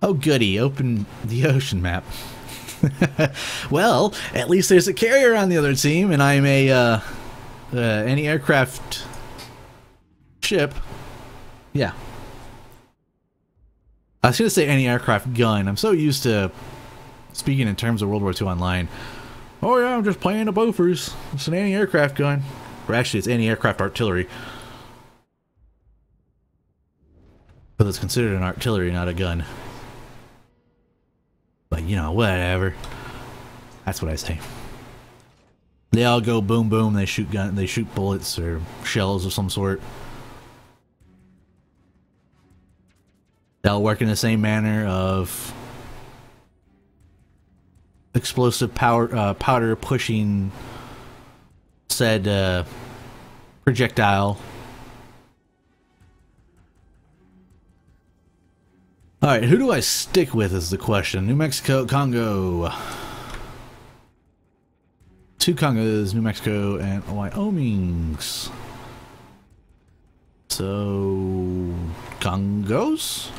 Oh goody, open the ocean map. Well, at least there's a carrier on the other team, and I'm a anti-aircraft ship. Yeah. I was going to say anti-aircraft gun. I'm so used to speaking in terms of World War II Online. Oh yeah, I'm just playing the Bofors. It's an anti-aircraft gun. Or actually, it's anti-aircraft artillery. But it's considered an artillery, not a gun. But, you know, whatever. That's what I say. They all go boom boom, they shoot bullets or shells of some sort. They all work in the same manner of explosive powder pushing said projectile. Alright, who do I stick with is the question. New Mexico, Congo. 2 Congos, New Mexico, and Wyoming's. So, Congos?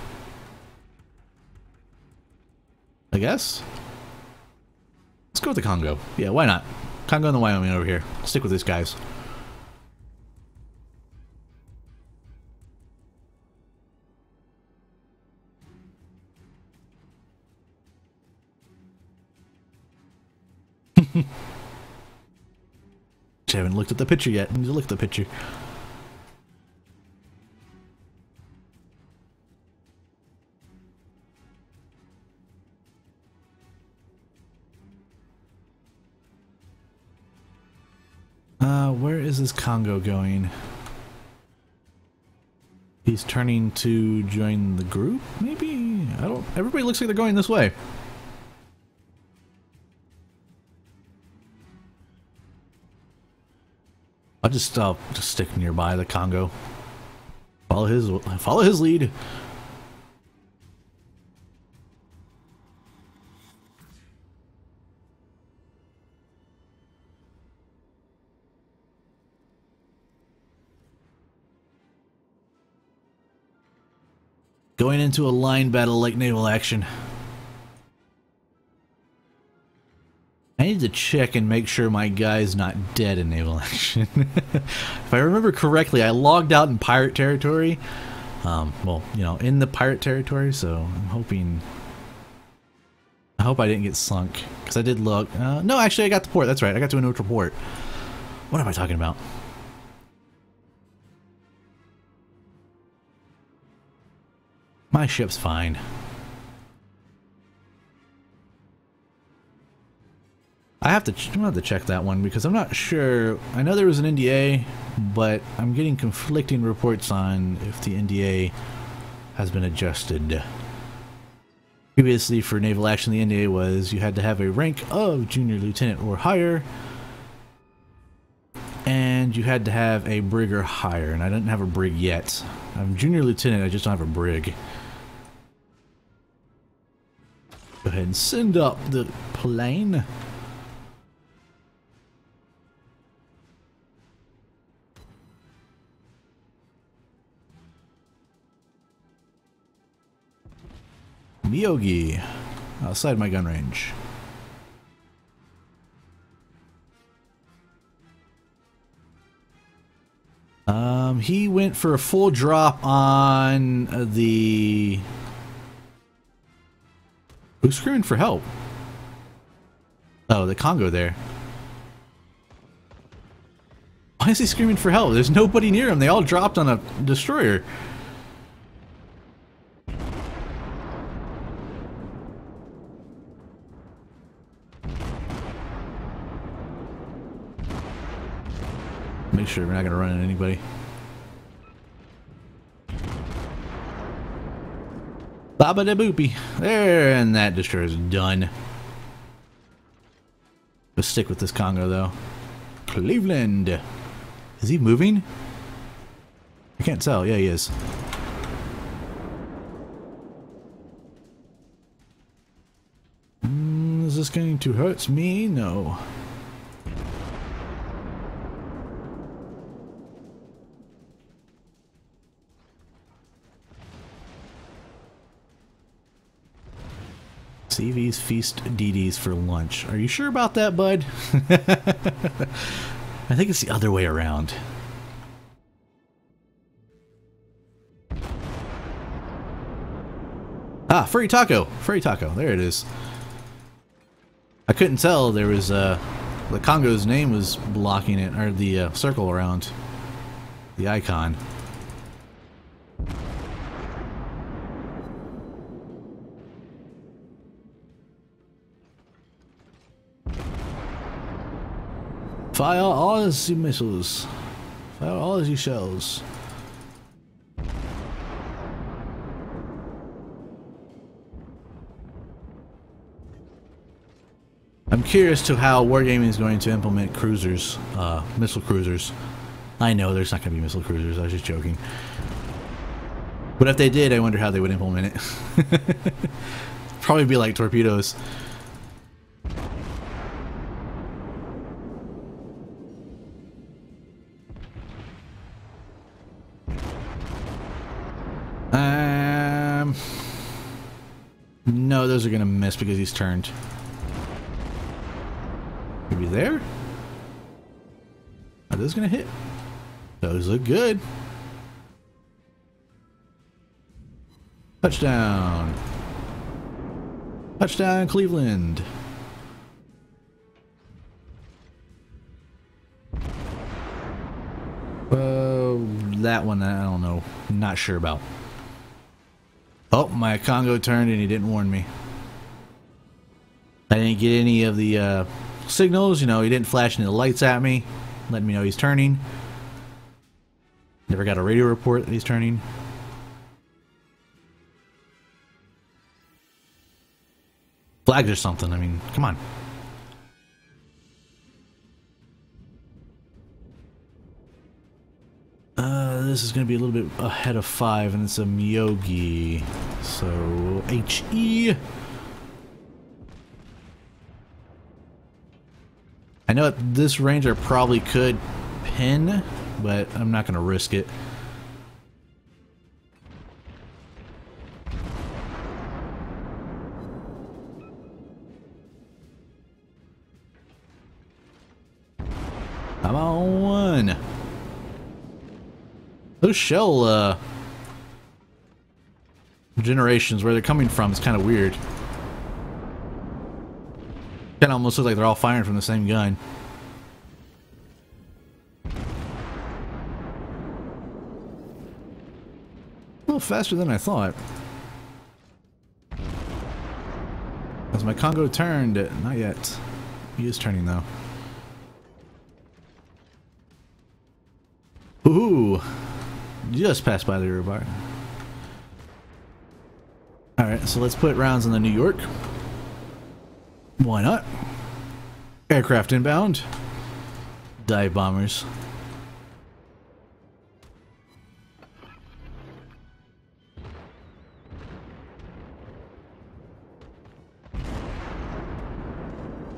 I guess? Let's go with the Congo. Yeah, why not? Congo and the Wyoming over here. Stick with these guys. I haven't looked at the picture yet. I need to look at the picture. Where is this Congo going? He's turning to join the group, maybe? I don't... Everybody looks like they're going this way. I'll just stick nearby the Congo. Follow his lead. Going into a line battle like naval action. I need to check and make sure my guy's not dead in naval action. If I remember correctly, I logged out in pirate territory. Well, you know, in the pirate territory, so I'm hoping... I hope I didn't get sunk, because I did log... no, actually I got the port, that's right, I got to a neutral port. What am I talking about? My ship's fine. I'm gonna have to check that one because I'm not sure. I know there was an NDA, but I'm getting conflicting reports on if the NDA has been adjusted. Previously, for naval action, the NDA was you had to have a rank of junior lieutenant or higher, and you had to have a brig or higher, and I didn't have a brig yet. I'm junior lieutenant, I just don't have a brig. Go ahead and send up the plane. Miyogi, outside my gun range. He went for a full drop on the... Who's screaming for help? Oh, the Congo there. Why is he screaming for help? There's nobody near him. They all dropped on a destroyer. Make sure we're not going to run into anybody. Baba da boopy. There, and that destroyer is done. Let's stick with this Congo, though. Cleveland. Is he moving? I can't tell. Yeah, he is. Is this going to hurt me? No. CVs feast DDs for lunch. Are you sure about that, bud? I think it's the other way around. Ah, furry taco. Furry taco. There it is. I couldn't tell there was the Congo's name was blocking it, or the circle around the icon. Fire all his missiles. Fire all his shells. I'm curious to how Wargaming is going to implement cruisers, missile cruisers. I know there's not going to be missile cruisers, I was just joking. But if they did, I wonder how they would implement it. Probably be like torpedoes. No, those are gonna miss because he's turned. Maybe there? Are those gonna hit? Those look good. Touchdown. Touchdown, Cleveland. That one I don't know. Not sure about. Oh, my Congo turned and he didn't warn me. I didn't get any of the signals, you know, he didn't flash any of the lights at me, letting me know he's turning. Never got a radio report that he's turning. Flags or something, I mean, come on. This is going to be a little bit ahead of 5, and it's a Myogi. So, HE. I know at this range I probably could pin, but I'm not going to risk it. Come on. Those shell generations, where they're coming from, is kind of weird. Kind of almost look like they're all firing from the same gun. A little faster than I thought. As my Congo turned, not yet. He is turning though. Ooh. Just passed by the rear bar. Alright, so let's put rounds on the New York. Why not? Aircraft inbound. Dive bombers.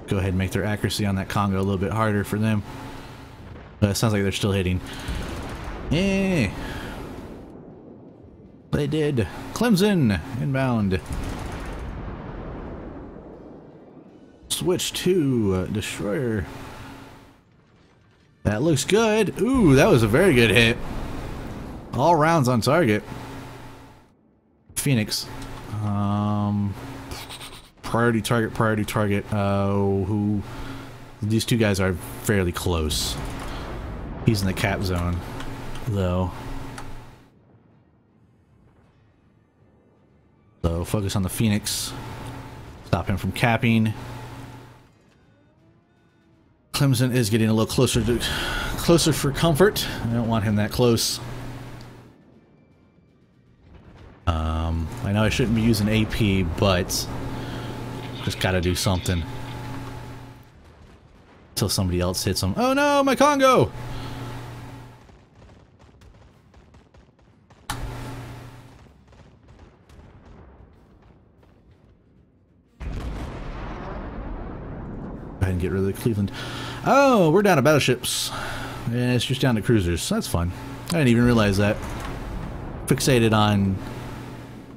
Go ahead and make their accuracy on that Congo a little bit harder for them. But it sounds like they're still hitting. Yeah. They did. Clemson inbound. Switch to destroyer. That looks good. Ooh, that was a very good hit. All rounds on target. Phoenix. Priority target, priority target. Who? These two guys are fairly close. He's in the cap zone, though. So focus on the Phoenix. Stop him from capping. Clemson is getting a little closer for comfort. I don't want him that close. I know I shouldn't be using AP, but just gotta do something until somebody else hits him. Oh no, my Congo! And get rid of the Cleveland. Oh, we're down to battleships. Yeah, it's just down to cruisers. That's fun. I didn't even realize that. Fixated on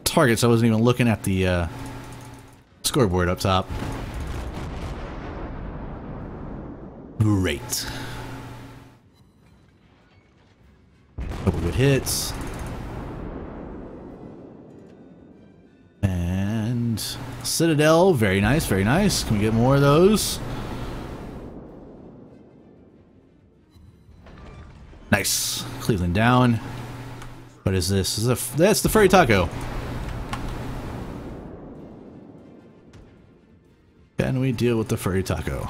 targets. I wasn't even looking at the Scoreboard up top. Great. Couple good hits. And Citadel, very nice, very nice. Can we get more of those? Nice. Cleveland down. What is this? That's the furry taco. Can we deal with the furry taco?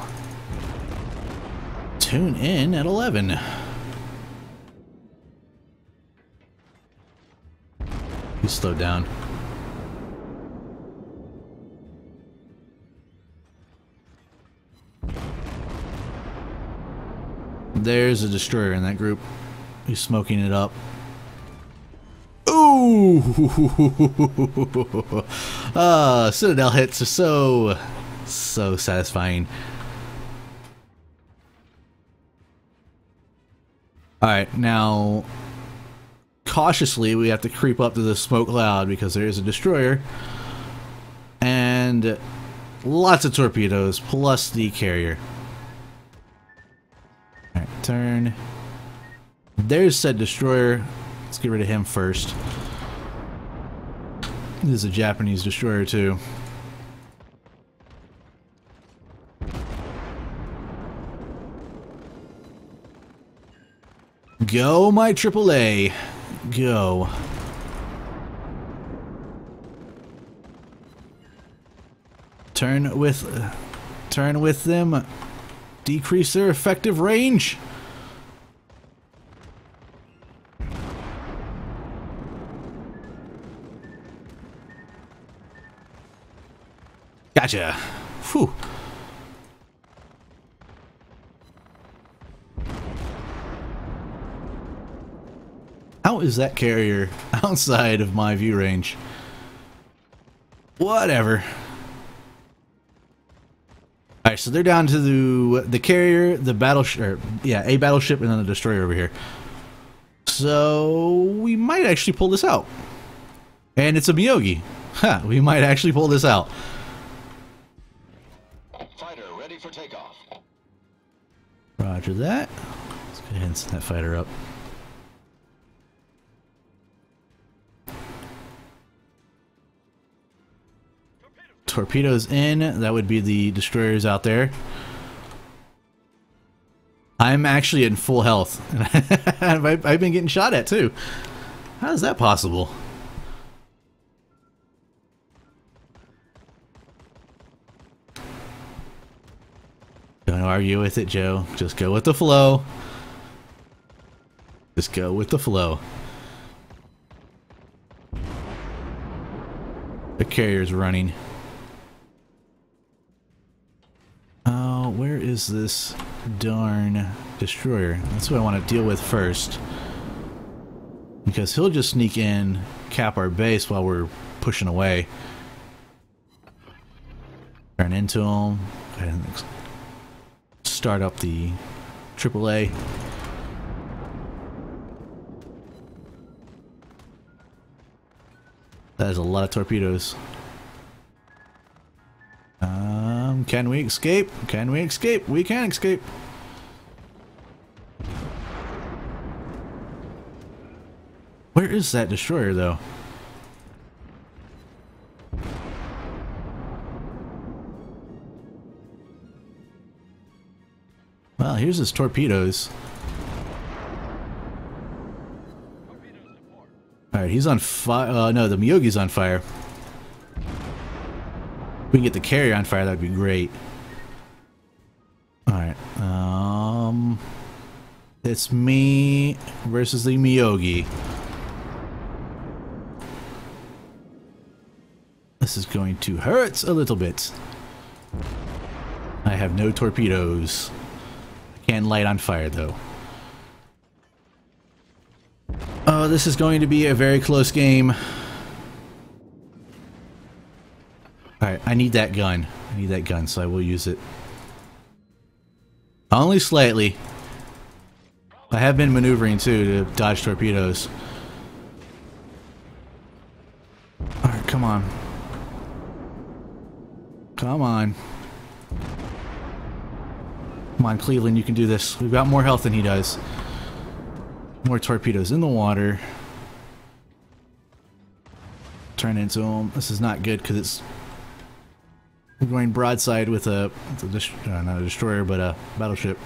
Tune in at 11. He's slowed down. There's a destroyer in that group. He's smoking it up. Ooh! Citadel hits are so satisfying. Alright, now cautiously we have to creep up to the smoke cloud because there is a destroyer and lots of torpedoes plus the carrier. Alright, turn. There's said destroyer. Let's get rid of him first. This is a Japanese destroyer too. Go, my AAA. Go. Turn with them. Decrease their effective range. Gotcha. Whew. How is that carrier outside of my view range? Whatever. Alright, so they're down to the carrier, the battleship, a battleship, and then the destroyer over here. So we might actually pull this out. And it's a Miyogi. Ha, we might actually pull this out. Fighter ready for takeoff. Roger that. Let's go ahead and send that fighter up. Torpedoes in. That would be the destroyers out there. I'm actually in full health. I've been getting shot at too. How is that possible? Don't argue with it, Joe. Just go with the flow. Just go with the flow. The carrier's running. Oh, where is this darn destroyer? That's what I want to deal with first. Because he'll just sneak in, cap our base while we're pushing away. Turn into him. And start up the AAA. That is a lot of torpedoes. Can we escape? Can we escape? We can escape. Where is that destroyer, though? Well, here's his torpedoes. Alright, he's on fire. No, the Miyogi's on fire. If we can get the carrier on fire, that'd be great. Alright, it's me versus the Miyogi. This is going to hurt a little bit. I have no torpedoes. I can light on fire, though. Oh, this is going to be a very close game. Alright, I need that gun. I need that gun, so I will use it. Only slightly. I have been maneuvering, too, to dodge torpedoes. Alright, come on. Come on. Come on, Cleveland, you can do this. We've got more health than he does. More torpedoes in the water. Turn into him. This is not good because it's going broadside with not a destroyer, but a battleship.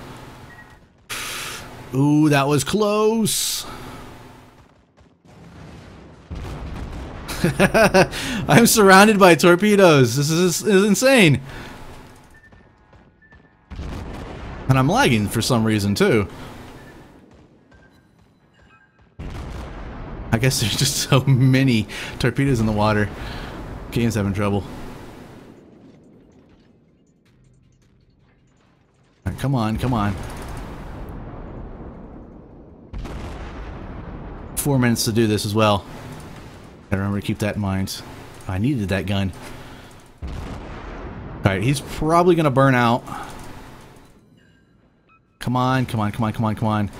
Ooh, that was close. I'm surrounded by torpedoes. This is insane. And I'm lagging for some reason too. I guess there's just so many torpedoes in the water. Game's having trouble. Alright, come on, come on. 4 minutes to do this as well. Gotta remember to keep that in mind. I needed that gun. Alright, he's probably gonna burn out. Come on, come on, come on, come on, come on.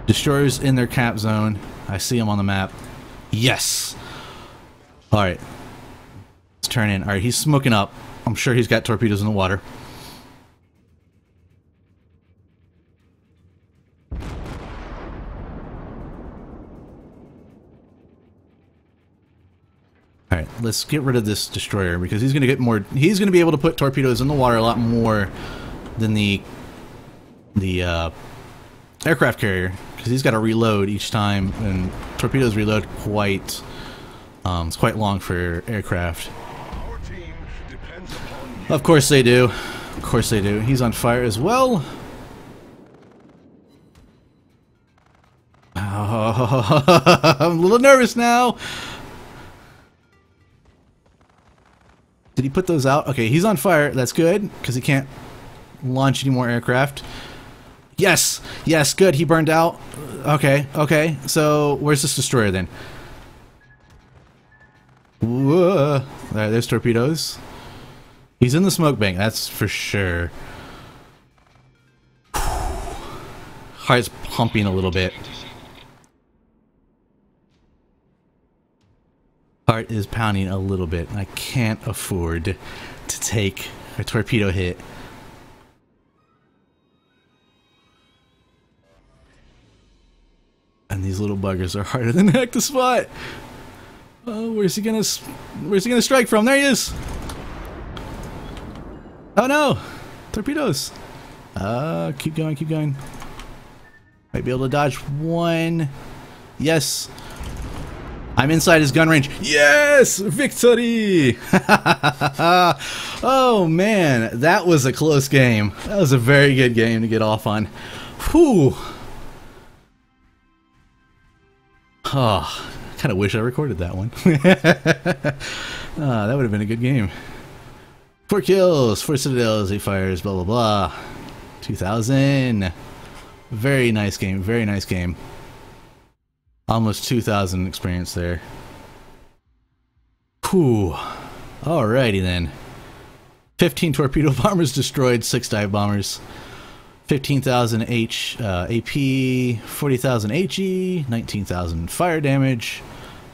Destroyers in their cap zone. I see them on the map. Yes! Alright. Let's turn in. Alright, he's smoking up. I'm sure he's got torpedoes in the water. Alright, let's get rid of this destroyer because he's gonna get more. He's gonna be able to put torpedoes in the water a lot more than the aircraft carrier, because he's got to reload each time, and torpedoes reload quite it's quite long for aircraft. Of course they do. Of course they do. He's on fire as well. Oh, I'm a little nervous now. Did he put those out? Okay, he's on fire. That's good, because he can't launch any more aircraft. Yes! Yes, good. He burned out. Okay, okay. So, where's this destroyer then? Whoa. There's torpedoes. He's in the smoke bank, that's for sure. Heart's pumping a little bit. Heart is pounding a little bit. I can't afford to take a torpedo hit. And these little buggers are harder than heck to spot. Oh, where's he gonna strike from? There he is. Oh no, torpedoes. Keep going, keep going. Might be able to dodge one. Yes. I'm inside his gun range. Yes! Victory! Oh man, that was a close game. That was a very good game to get off on. Whew. Oh, I kind of wish I recorded that one. That would have been a good game. 4 kills, 4 citadels, 8 fires, blah blah blah. 2000. Very nice game, very nice game. Almost 2,000 experience there. Whew. Alrighty then. 15 torpedo bombers destroyed, 6 dive bombers. 15,000 AP, 40,000 HE, 19,000 fire damage,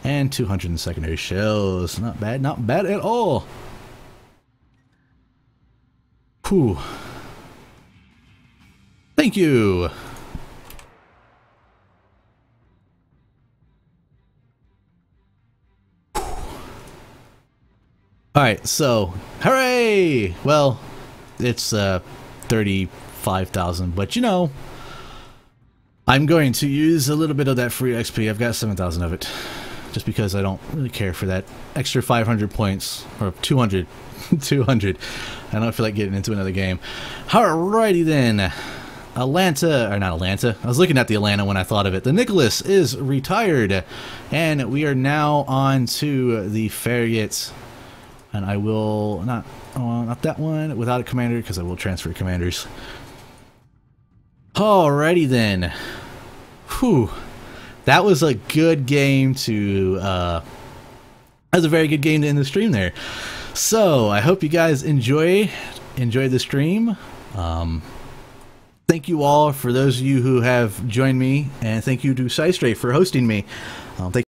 and 200 secondary shells. Not bad at all. Whew. Thank you. Alright, so, hooray! Well, it's 35,000, but you know, I'm going to use a little bit of that free XP. I've got 7,000 of it, just because I don't really care for that extra 500 points, or 200. 200. I don't feel like getting into another game. Alrighty then. Atlanta, or not Atlanta. I was looking at the Atlanta when I thought of it. The Nicholas is retired, and we are now on to the Farragut. And I will not that one without a commander, because I will transfer commanders. Alrighty then. Whew. That was a good game to that was a very good game to end the stream there. So I hope you guys enjoyed the stream. Thank you all for those of you who have joined me, and thank you to SciStrafe for hosting me. Thank